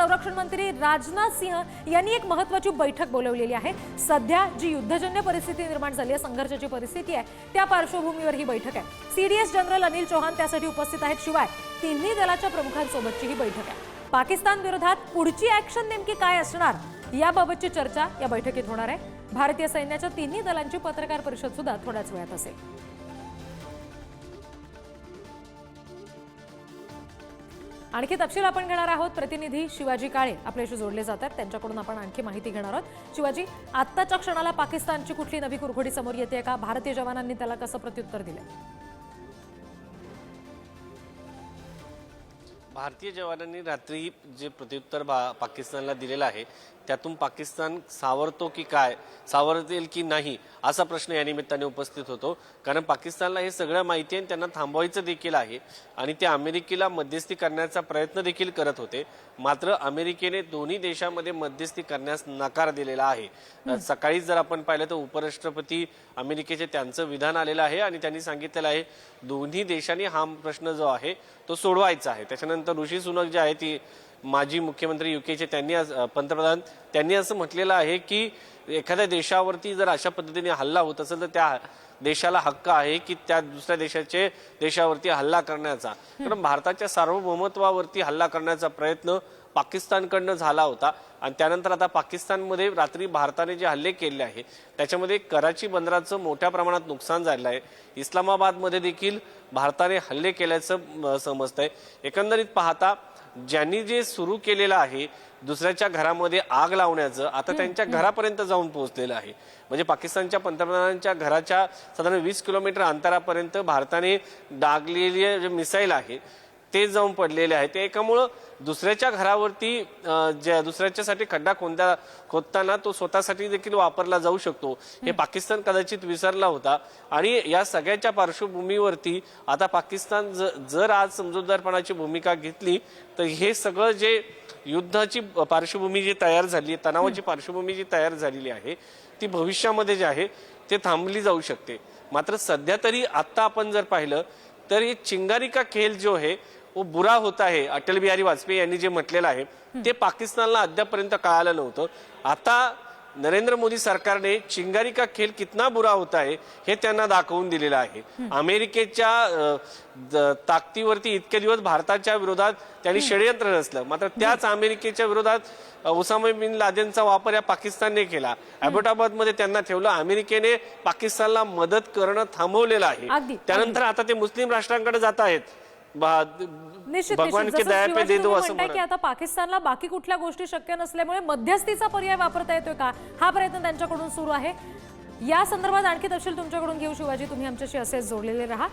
संरक्षण मंत्री राजनाथ सिंह यांनी एक महत्त्वाची बैठक बोलावलेली आहे। सध्या जी युद्धजन्य परिस्थिती निर्माण झाली आहे, संघर्षाची परिस्थिती आहे, त्या पार्श्वभूमीवर ही बैठक आहे। सीडीएस जनरल अनिल चौहान त्यासाठी उपस्थित आहेत। शिवाय तिन्ही दलाच्या प्रमुखांसोबतची ही बैठक आहे। पाकिस्तान विरोधात पुढची ॲक्शन नेमकी काय असणार याबाबतची चर्चा या बैठकीत होणार आहे। भारतीय सैन्याच्या तिन्ही दलांची पत्रकार परिषद सुद्धा थोड्याच वेळात असेल। आणखी तपशील आपण घेणार आहोत। प्रतिनिधी शिवाजी काळे आपल्याशी जोडले जातात, त्यांच्याकडून आपण आणखी माहिती घेणार आहोत। शिवाजी, आत्ताच्या क्षणाला पाकिस्तानची कुठली नवी कुरघोडी समोर येते का? भारतीय जवानांनी त्याला कसं प्रत्युत्तर दिलं? भारतीय जवानांनी रात्री जे प्रत्युत्तर पाकिस्तानला दिलेलं आहे त्यातून पाकिस्तान सावरतो की काय, सावरतेल की नाही असा प्रश्न या निमित्ताने उपस्थित होतो। कारण पाकिस्तानला हे सगळं माहिती आहे, त्यांना थांबवायचं देखील आहे आणि ते अमेरिकेला मध्यस्थी करण्याचा प्रयत्न देखील करत होते। मात्र अमेरिकेने दोन्ही देशांमध्ये मध्यस्थी करण्यास नकार दिलेला आहे। सकाळी जर आपण पाहिलं तर उपराष्ट्रपती अमेरिकेचे त्यांचं विधान आलेलं आहे आणि त्यांनी सांगितलेलं आहे दोन्ही देशांनी हा प्रश्न जो आहे तो सोडवायचा आहे। त्याच्यानंतर ऋषी सुनक जे आहे ती माजी मुख्यमंत्री यूकेचे पंतप्रधान त्यांनी असं म्हटलेलं आहे की एखाद्या देशावरती जर अशा पद्धतीने हल्ला होत असेल तर त्या देशाला हक्क आहे की त्या दुसऱ्या देशावरती हल्ला करण्याचा। कारण भारताच्या सार्वभौमत्वावरती हल्ला करण्याचा प्रयत्न पाकिस्तानकडनं झाला होता आणि त्यानंतर आता पाकिस्तानमध्ये रात्री भारताने जे हल्ले केले आहे त्याच्यामध्ये कराची बंदराचं मोठ्या प्रमाणात नुकसान झालं आहे। इस्लामाबादमध्ये देखील भारताने हल्ले केल्याचं समजतंय। एकंदरीत पाहता ज्यांनी जे सुरू केलेलं आहे दुसऱ्याच्या घरामध्ये आग लावण्याचं, आता त्यांच्या घरापर्यंत जाऊन पोहोचलेलं आहे। म्हणजे पाकिस्तानच्या पंतप्रधानांच्या घराच्या साधारण 20 किलोमीटर अंतरापर्यंत भारताने डागलेले जे मिसाईल आहे ते जाऊन पडलेले आहे। ते एकामुळं दुसऱ्याच्या घरावरती दुसऱ्याच्यासाठी खड्डा खोदताना तो स्वतःसाठी देखील वापरला जाऊ शकतो हे पाकिस्तान कदाचित विसरला होता। आणि या सगळ्याच्या पार्श्वभूमीवरती आता पाकिस्तान जर आज समजूतदारपणाची भूमिका घेतली तर हे सगळं जे युद्धाची पार्श्वभूमी जी तयार झाली, तणावाची पार्श्वभूमी जी तयार झालेली आहे ती भविष्यामध्ये जे आहे ते थांबली जाऊ शकते। मात्र सध्या तरी आता आपण जर पाहिलं तर ये चिंगारी का खेल जो है वो बुरा होता है, अटल बिहारी वाजपेयी यांनी जे म्हटलेलं आहे ते पाकिस्तानला अद्यापर्यंत कळालं नव्हतं। आता नरेंद्र मोदी सरकारने चिंगारी का खेल कितना बुरा होता है हे त्यांना दाखवून दिलेलं आहे। अमेरिकेच्या ताकदीवरती इतके दिवस भारताच्या विरोधात त्यांनी षडयंत्र रचलं, मात्र त्याच अमेरिकेच्या विरोधात ओसामा बिन लादेनचा वापर या पाकिस्तानने केला। अबोटाबादमध्ये त्यांना ठेवलं। अमेरिकेने पाकिस्तानला मदत करणं थांबवलेलं आहे। त्यानंतर आता ते मुस्लिम राष्ट्रांकडे जात आहेत। भगवान की दया पे दे दो असं म्हणतात की आता पाकिस्तानला बाकी कुठल्या गोष्टी शक्य नसल्यामुळे मध्यस्थीचा पर्याय वापरता येतोय का, हा प्रयत्न त्यांच्याकडून सुरू आहे। या संदर्भात आणखी तपशील तुमच्याकडून घेऊ शिवाजी, तुम्ही आमच्याशी असेच जोडलेले राहा।